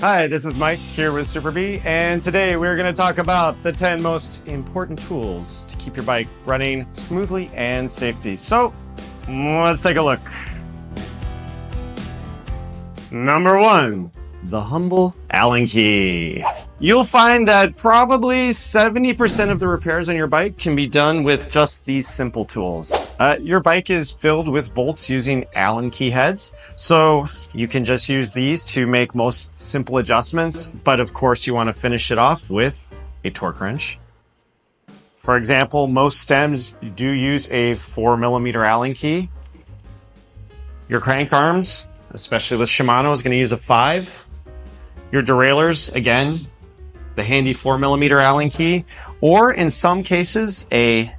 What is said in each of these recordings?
Hi, this is Mike here with SuperBee, and today we're going to talk about the 10 most important tools to keep your bike running smoothly and safely. So, let's take a look. Number 1, the humble Allen key. You'll find that probably 70% of the repairs on your bike can be done with just these simple tools. Your bike is filled with bolts using Allen key heads, so you can just use these to make most simple adjustments, but of course you want to finish it off with a torque wrench. For example, most stems do use a 4mm Allen key. Your crank arms, especially with Shimano, is going to use a 5. Your derailleurs, again, the handy 4mm Allen key, or in some cases, a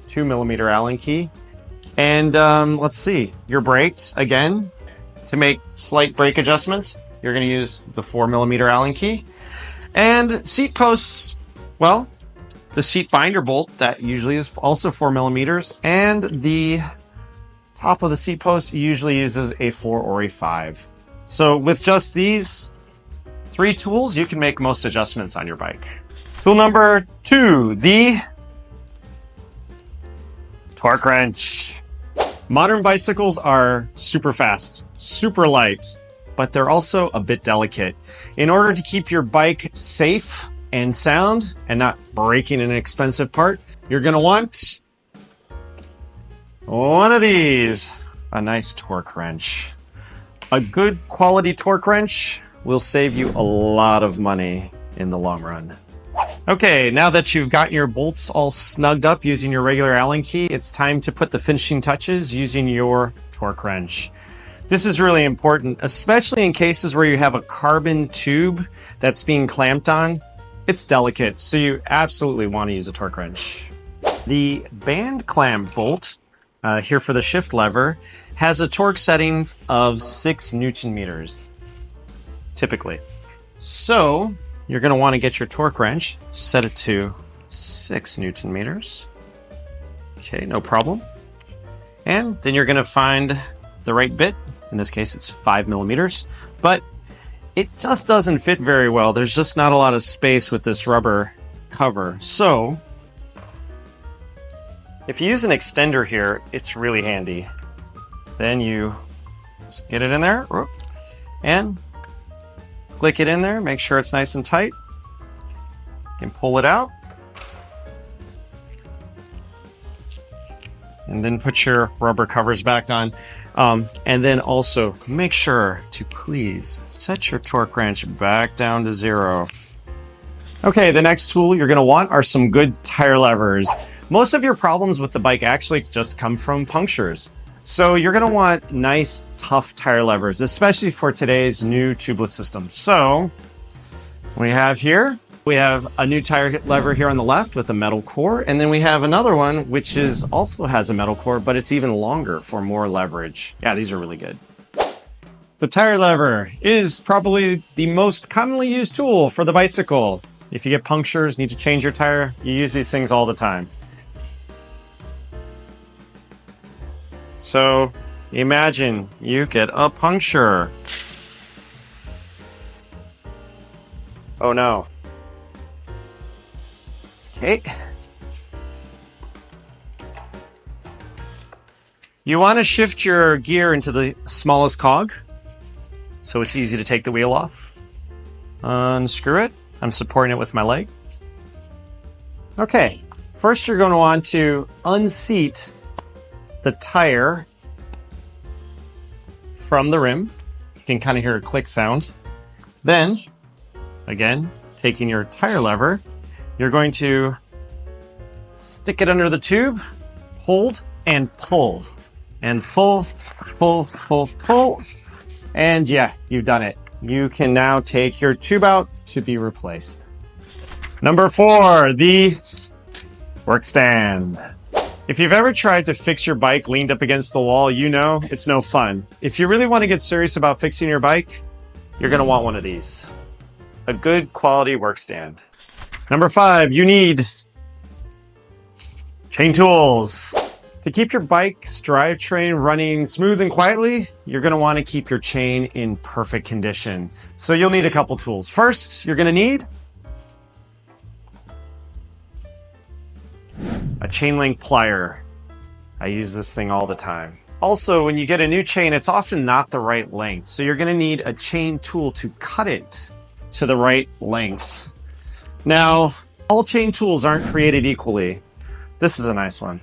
2mm Allen key. And let's see, your brakes, again, to make slight brake adjustments, you're going to use the 4mm Allen key. And seat posts, well, the seat binder bolt, that usually is also 4mm, and the top of the seat post usually uses a 4 or a 5. So with just these 3 tools, you can make most adjustments on your bike. Tool number 2, the torque wrench. Modern bicycles are super fast, super light, but they're also a bit delicate. In order to keep your bike safe and sound and not breaking an expensive part, you're going to want one of these, a nice torque wrench. A good quality torque wrench will save you a lot of money in the long run. Okay, now that you've gotten your bolts all snugged up using your regular Allen key, it's time to put the finishing touches using your torque wrench. This is really important, especially in cases where you have a carbon tube that's being clamped on. It's delicate, so you absolutely want to use a torque wrench. The band clamp bolt, here for the shift lever, has a torque setting of 6 Newton meters, typically. So you're going to want to get your torque wrench, set it to 6 Newton meters. Okay, no problem. And then you're going to find the right bit. In this case, it's 5mm, but it just doesn't fit very well. There's just not a lot of space with this rubber cover. So if you use an extender here, it's really handy. Then you just get it in there and click it in there. Make sure it's nice and tight. You can pull it out. And then put your rubber covers back on. And then also make sure to please set your torque wrench back down to 0. Okay, the next tool you're going to want are some good tire levers. Most of your problems with the bike actually just come from punctures. So you're going to want nice, tough tire levers, especially for today's new tubeless system. So we have a new tire lever here on the left with a metal core, and then we have another one which also has a metal core, but it's even longer for more leverage. Yeah, these are really good. The tire lever is probably the most commonly used tool for the bicycle. If you get punctures, need to change your tire, you use these things all the time. So imagine you get a puncture. Oh no. Okay. You want to shift your gear into the smallest cog, so it's easy to take the wheel off. Unscrew it. I'm supporting it with my leg. Okay. First you're going to want to unseat the tire from the rim. You can kind of hear a click sound. Then, again, taking your tire lever, you're going to stick it under the tube, hold, and pull. And pull, pull, pull, pull. And yeah, you've done it. You can now take your tube out to be replaced. Number 4, the work stand. If you've ever tried to fix your bike leaned up against the wall, you know it's no fun. If you really want to get serious about fixing your bike, you're going to want one of these. A good quality work stand. Number 5, you need chain tools. To keep your bike's drivetrain running smooth and quietly, you're going to want to keep your chain in perfect condition. So you'll need a couple tools. First, you're going to need a chain link plier. I use this thing all the time. Also, when you get a new chain, it's often not the right length. So you're going to need a chain tool to cut it to the right length. Now, all chain tools aren't created equally. This is a nice one.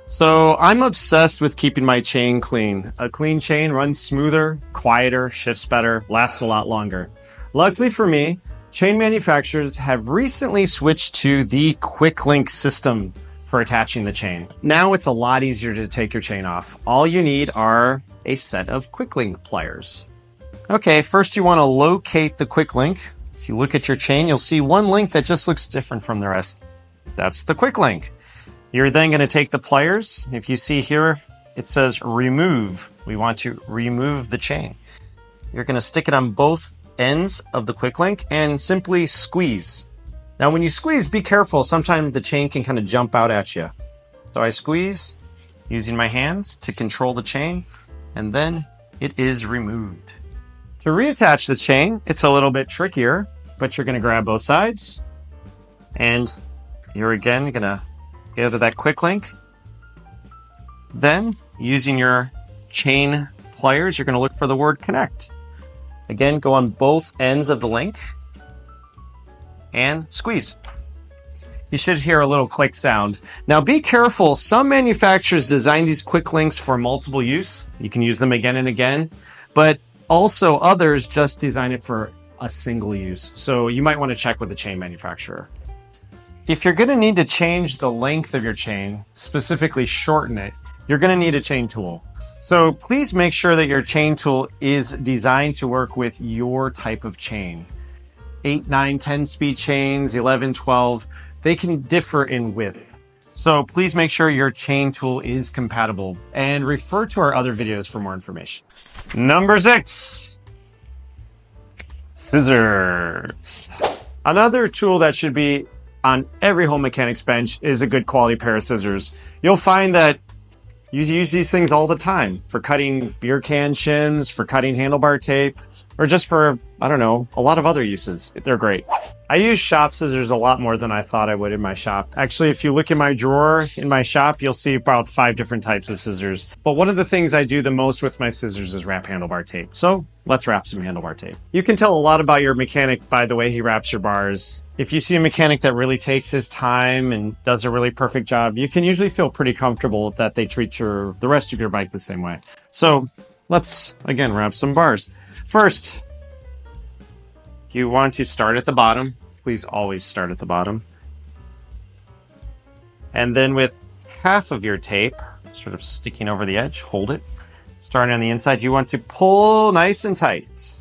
So I'm obsessed with keeping my chain clean. A clean chain runs smoother, quieter, shifts better, lasts a lot longer. Luckily for me, chain manufacturers have recently switched to the Quick Link system for attaching the chain. Now it's a lot easier to take your chain off. All you need are a set of Quick Link pliers. Okay, first you want to locate the Quick Link. If you look at your chain, you'll see one link that just looks different from the rest. That's the Quick Link. You're then going to take the pliers. If you see here, it says remove. We want to remove the chain. You're going to stick it on both ends of the Quick Link and simply squeeze. Now, when you squeeze, be careful. Sometimes the chain can kind of jump out at you. So I squeeze using my hands to control the chain, and then it is removed. To reattach the chain, it's a little bit trickier, but you're going to grab both sides, and you're again going to go to that Quick Link. Then, using your chain pliers, you're going to look for the word connect. Again, go on both ends of the link and squeeze. You should hear a little click sound. Now be careful, some manufacturers design these Quick Links for multiple use. You can use them again and again, but also others just design it for a single use. So you might want to check with the chain manufacturer. If you're going to need to change the length of your chain, specifically shorten it, you're going to need a chain tool. So please make sure that your chain tool is designed to work with your type of chain. 8, 9, 10 speed chains, 11, 12, they can differ in width. So please make sure your chain tool is compatible and refer to our other videos for more information. Number 6, scissors. Another tool that should be on every home mechanic's bench is a good quality pair of scissors. You'll find that you use these things all the time for cutting beer can shims, for cutting handlebar tape, or just for, I don't know, a lot of other uses. They're great. I use shop scissors a lot more than I thought I would in my shop. Actually, if you look in my drawer in my shop, you'll see about 5 different types of scissors. But one of the things I do the most with my scissors is wrap handlebar tape. So let's wrap some handlebar tape. You can tell a lot about your mechanic by the way he wraps your bars. If you see a mechanic that really takes his time and does a really perfect job, you can usually feel pretty comfortable that they treat the rest of your bike the same way. So let's, again, wrap some bars. First, you want to start at the bottom. Please always start at the bottom. And then with half of your tape sort of sticking over the edge, hold it. Starting on the inside, you want to pull nice and tight.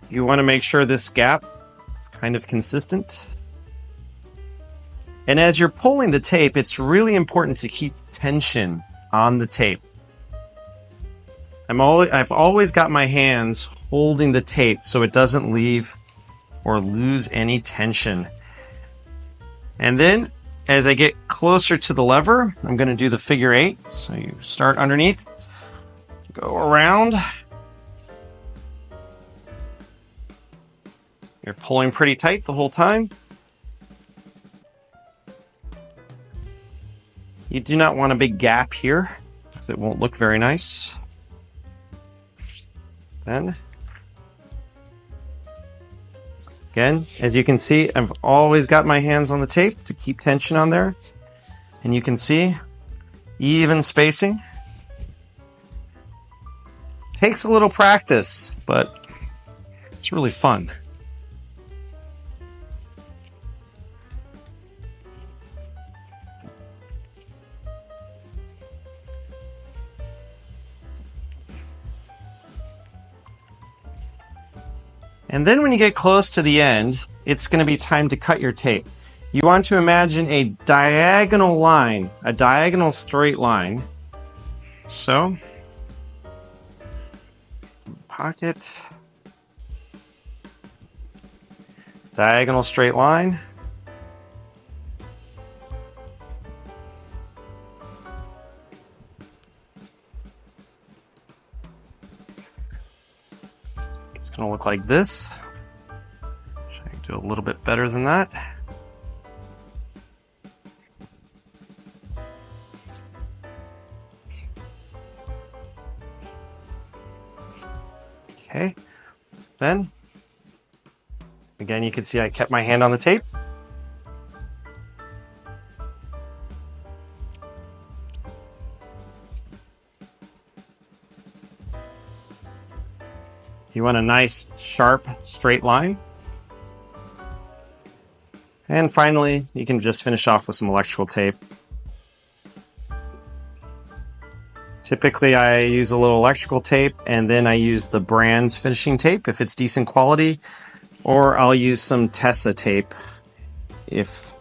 You want to make sure this gap is kind of consistent. And as you're pulling the tape, it's really important to keep tension on the tape. I've always got my hands holding the tape so it doesn't leave or lose any tension. And then as I get closer to the lever, I'm going to do the figure 8. So you start underneath, go around. You're pulling pretty tight the whole time. You do not want a big gap here because it won't look very nice. Then, again, as you can see, I've always got my hands on the tape to keep tension on there. And you can see, even spacing. Takes a little practice, but it's really fun. And then when you get close to the end, it's going to be time to cut your tape. You want to imagine a diagonal line, a diagonal straight line. So, pocket, diagonal straight line. gonna look like this. I can do a little bit better than that. Okay, then, again, you can see I kept my hand on the tape. You want a nice, sharp, straight line. And finally, you can just finish off with some electrical tape. Typically, I use a little electrical tape, and then I use the brand's finishing tape if it's decent quality, or I'll use some Tessa tape if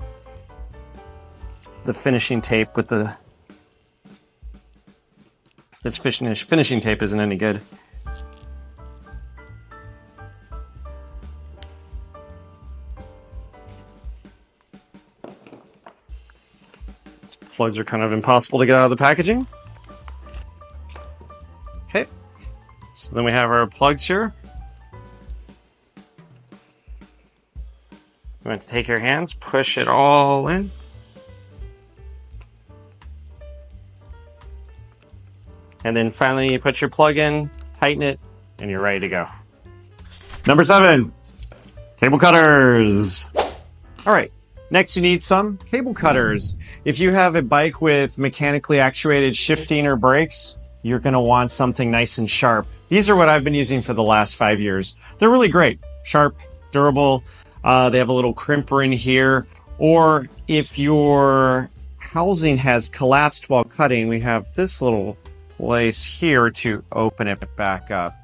the finishing tape with the this finishing tape isn't any good. These plugs are kind of impossible to get out of the packaging. Okay, so then we have our plugs here. You want to take your hands, push it all in. And then finally you put your plug in, tighten it, and you're ready to go. Number 7, cable cutters. All right, next you need some cable cutters. If you have a bike with mechanically actuated shifting or brakes, you're gonna want something nice and sharp. These are what I've been using for the last 5 years. They're really great, sharp, durable. They have a little crimper in here, or if your housing has collapsed while cutting, we have this little place here to open it back up.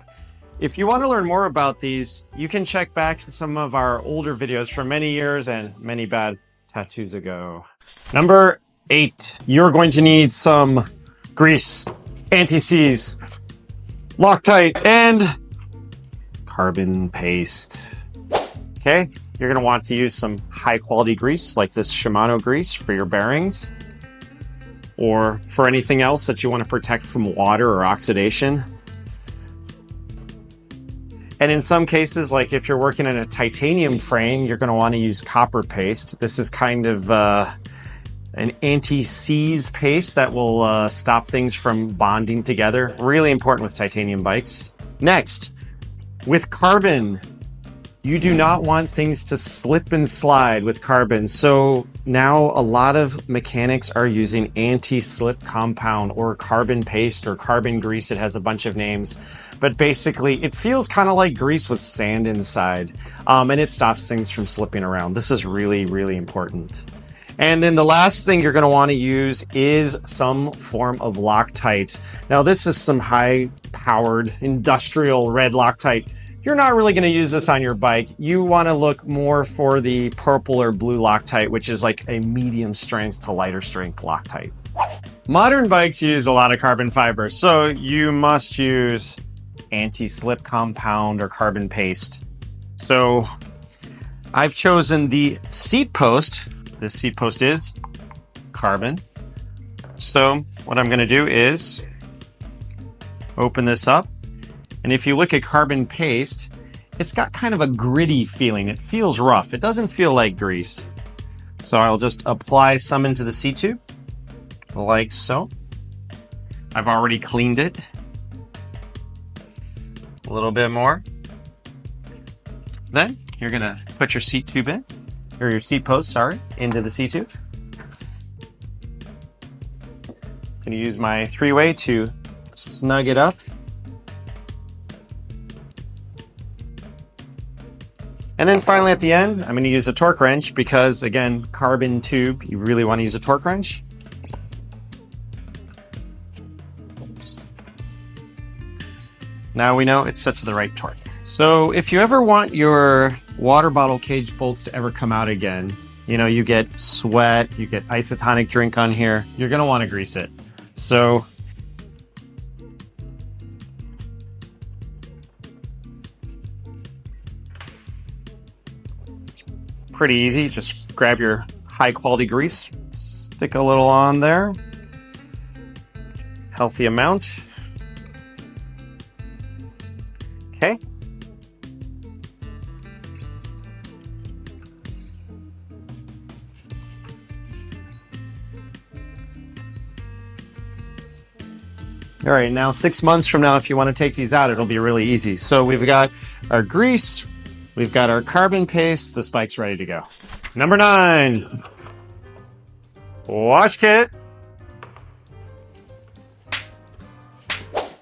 If you want to learn more about these, you can check back to some of our older videos from many years and many bad tattoos ago. Number 8, you're going to need some grease, anti-seize, Loctite, and carbon paste. Okay, you're going to want to use some high quality grease like this Shimano grease for your bearings, or for anything else that you want to protect from water or oxidation. And in some cases, like if you're working in a titanium frame, you're going to want to use copper paste. This is kind of an anti-seize paste that will stop things from bonding together. Really important with titanium bikes. Next, with carbon, you do not want things to slip and slide with carbon. So now a lot of mechanics are using anti-slip compound or carbon paste or carbon grease. It has a bunch of names, but basically it feels kind of like grease with sand inside, and it stops things from slipping around. This is really, really important. And then the last thing you're going to want to use is some form of Loctite. Now this is some high-powered industrial red Loctite. You're not really going to use this on your bike. You want to look more for the purple or blue Loctite, which is like a medium strength to lighter strength Loctite. Modern bikes use a lot of carbon fiber, so you must use anti-slip compound or carbon paste. So I've chosen the seat post. This seat post is carbon. So what I'm going to do is open this up. And if you look at carbon paste, it's got kind of a gritty feeling. It feels rough. It doesn't feel like grease. So I'll just apply some into the seat tube, like so. I've already cleaned it. A little bit more. Then you're gonna put your seat tube in, or your seat post, sorry, into the seat tube. I'm gonna use my 3-way to snug it up. And then finally at the end, I'm going to use a torque wrench because, again, carbon tube, you really want to use a torque wrench. Oops. Now we know it's set to the right torque. So if you ever want your water bottle cage bolts to ever come out again, you know, you get sweat, you get isotonic drink on here, you're going to want to grease it. So pretty easy. Just grab your high quality grease, stick a little on there, healthy amount. Okay. All right, now 6 months from now, if you want to take these out, it'll be really easy. So we've got our grease, we've got our carbon paste, the spike's ready to go. Number 9, wash kit.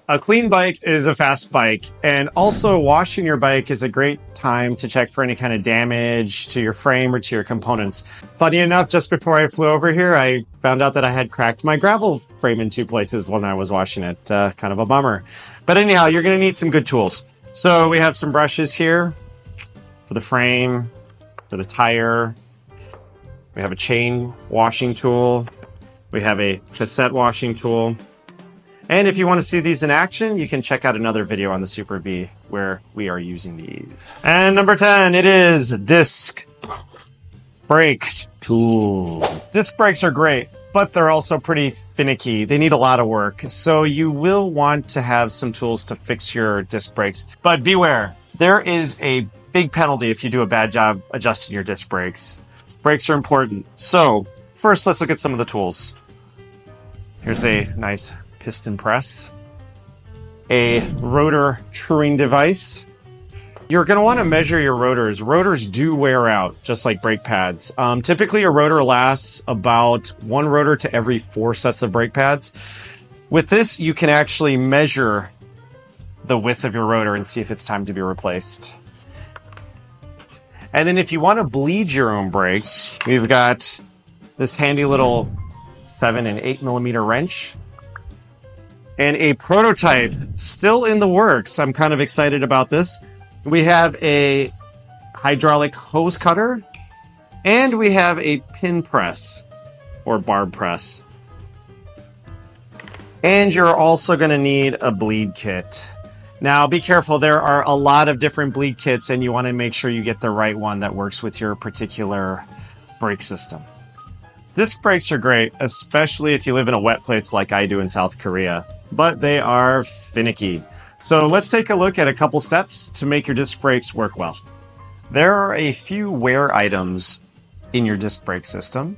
A clean bike is a fast bike, and also washing your bike is a great time to check for any kind of damage to your frame or to your components. Funny enough, just before I flew over here, I found out that I had cracked my gravel frame in 2 places when I was washing it. Kind of a bummer. But anyhow, you're going to need some good tools. So we have some brushes here for the frame, for the tire. We have a chain washing tool. We have a cassette washing tool. And if you want to see these in action, you can check out another video on the Super Bee where we are using these. And number 10, it is disc brake tool. Disc brakes are great, but they're also pretty finicky. They need a lot of work. So you will want to have some tools to fix your disc brakes. But beware, there is a big penalty if you do a bad job adjusting your disc brakes. Brakes are important. So first, let's look at some of the tools. Here's a nice piston press, a rotor truing device. You're going to want to measure your rotors. Rotors do wear out, just like brake pads. Typically, a rotor lasts about 1 rotor to every 4 sets of brake pads. With this, you can actually measure the width of your rotor and see if it's time to be replaced. And then if you want to bleed your own brakes, we've got this handy little 7 and 8 millimeter wrench. And a prototype still in the works. I'm kind of excited about this. We have a hydraulic hose cutter, and we have a pin press or barb press. And you're also going to need a bleed kit. Now, be careful. There are a lot of different bleed kits, and you want to make sure you get the right one that works with your particular brake system. Disc brakes are great, especially if you live in a wet place like I do in South Korea, but they are finicky. So let's take a look at a couple steps to make your disc brakes work well. There are a few wear items in your disc brake system.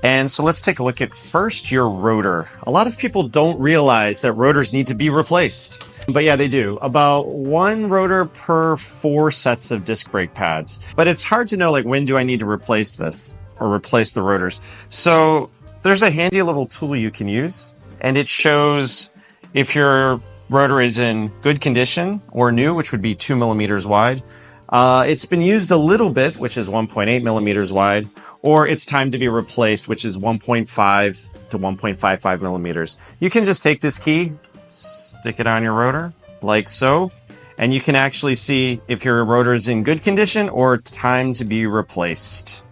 And so let's take a look at first your rotor. A lot of people don't realize that rotors need to be replaced. But yeah, they do. About 1 rotor per 4 sets of disc brake pads. But it's hard to know, like, when do I need to replace this or replace the rotors? So there's a handy little tool you can use, and it shows if your rotor is in good condition or new, which would be 2 millimeters wide. It's been used a little bit, which is 1.8 millimeters wide, or it's time to be replaced, which is 1.5 to 1.55 millimeters. You can just take this key, stick it on your rotor, like so, and you can actually see if your rotor is in good condition or time to be replaced.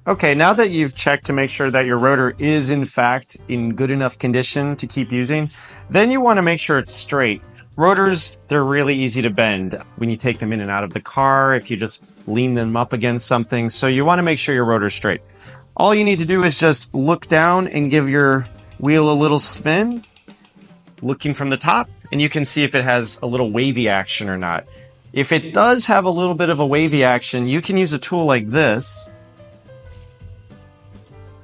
Okay, now that you've checked to make sure that your rotor is in fact in good enough condition to keep using, then you want to make sure it's straight. Rotors, they're really easy to bend when you take them in and out of the car, if you just lean them up against something. So you want to make sure your rotor's straight. All you need to do is just look down and give your wheel a little spin, looking from the top, and you can see if it has a little wavy action or not. If it does have a little bit of a wavy action, you can use a tool like this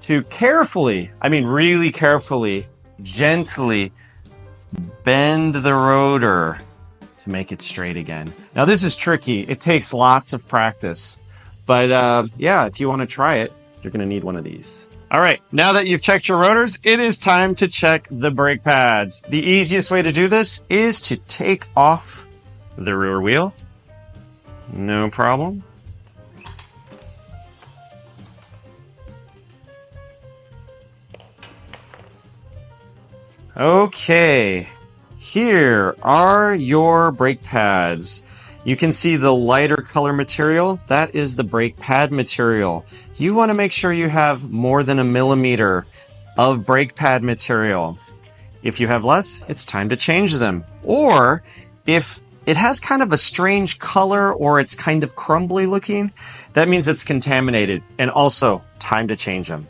to carefully, I mean really carefully, gently bend the rotor to make it straight again. Now this is tricky. It takes lots of practice. But yeah, if you want to try it, you're going to need one of these. All right, now that you've checked your rotors, it is time to check the brake pads. The easiest way to do this is to take off the rear wheel. No problem. Okay, here are your brake pads. You can see the lighter color material. That is the brake pad material. You want to make sure you have more than 1 millimeter of brake pad material. If you have less, it's time to change them. Or if it has kind of a strange color or it's kind of crumbly looking, that means it's contaminated, and also time to change them.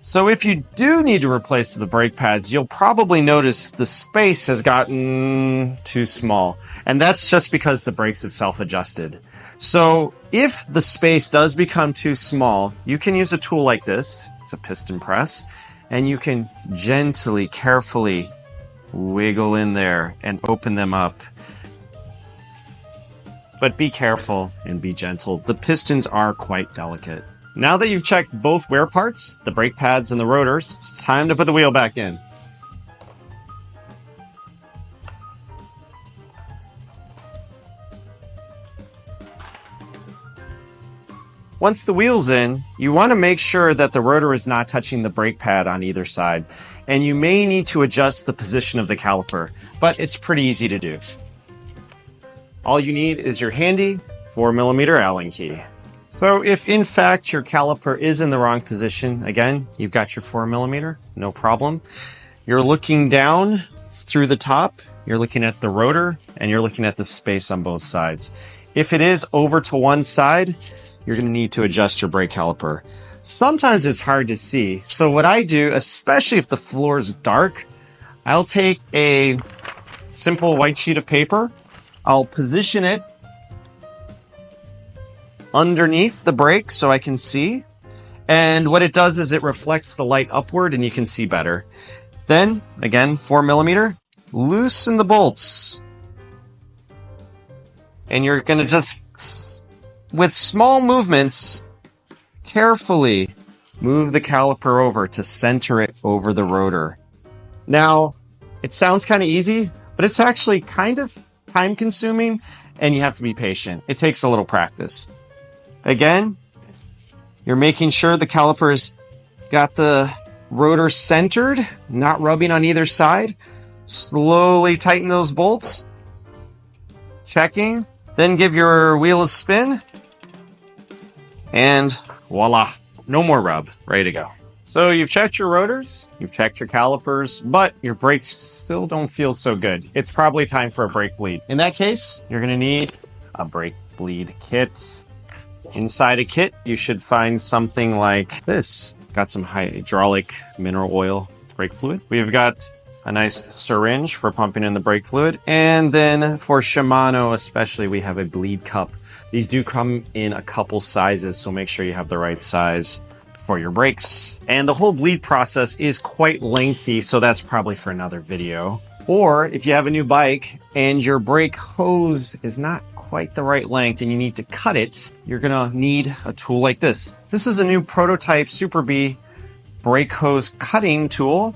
So if you do need to replace the brake pads, you'll probably notice the space has gotten too small. And that's just because the brakes have self-adjusted. So if the space does become too small, you can use a tool like this. It's a piston press. And you can gently, carefully wiggle in there and open them up. But be careful and be gentle. The pistons are quite delicate. Now that you've checked both wear parts, the brake pads and the rotors, it's time to put the wheel back in. Once the wheel's in, you want to make sure that the rotor is not touching the brake pad on either side, and you may need to adjust the position of the caliper, but it's pretty easy to do. All you need is your handy 4mm Allen key. So if in fact your caliper is in the wrong position, again, you've got your 4mm, no problem. You're looking down through the top, you're looking at the rotor, and you're looking at the space on both sides. If it is over to one side, you're going to need to adjust your brake caliper. Sometimes it's hard to see. So what I do, especially if the floor is dark, I'll take a simple white sheet of paper. I'll position it underneath the brake so I can see. And what it does is it reflects the light upward and you can see better. Then, again, 4mm, loosen the bolts. And you're going to just, with small movements, carefully move the caliper over to center it over the rotor. Now, it sounds kind of easy, but it's actually kind of time-consuming, and you have to be patient. It takes a little practice. Again, you're making sure the caliper's got the rotor centered, not rubbing on either side. Slowly tighten those bolts. Checking. Then give your wheel a spin. And voila, no more rub, ready to go. So you've checked your rotors, you've checked your calipers, but your brakes still don't feel so good. It's probably time for a brake bleed. In that case, you're gonna need a brake bleed kit. Inside a kit, you should find something like this. Got some hydraulic mineral oil brake fluid. We've got a nice syringe for pumping in the brake fluid. And then for Shimano especially, we have a bleed cup. These do come in a couple sizes, so make sure you have the right size for your brakes. And the whole bleed process is quite lengthy, so that's probably for another video. Or if you have a new bike and your brake hose is not quite the right length and you need to cut it, you're gonna need a tool like this. This is a new prototype Super Bee brake hose cutting tool,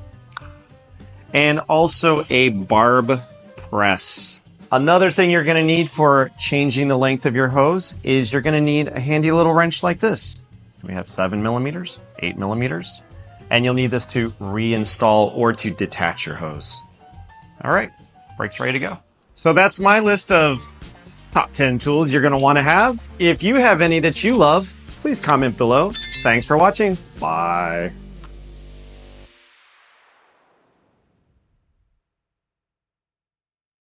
and also a barb press. Another thing you're gonna need for changing the length of your hose is you're gonna need a handy little wrench like this. We have 7mm, 8mm, and you'll need this to reinstall or to detach your hose. All right, brake's ready to go. So that's my list of top 10 tools you're gonna wanna have. If you have any that you love, please comment below. Thanks for watching. Bye.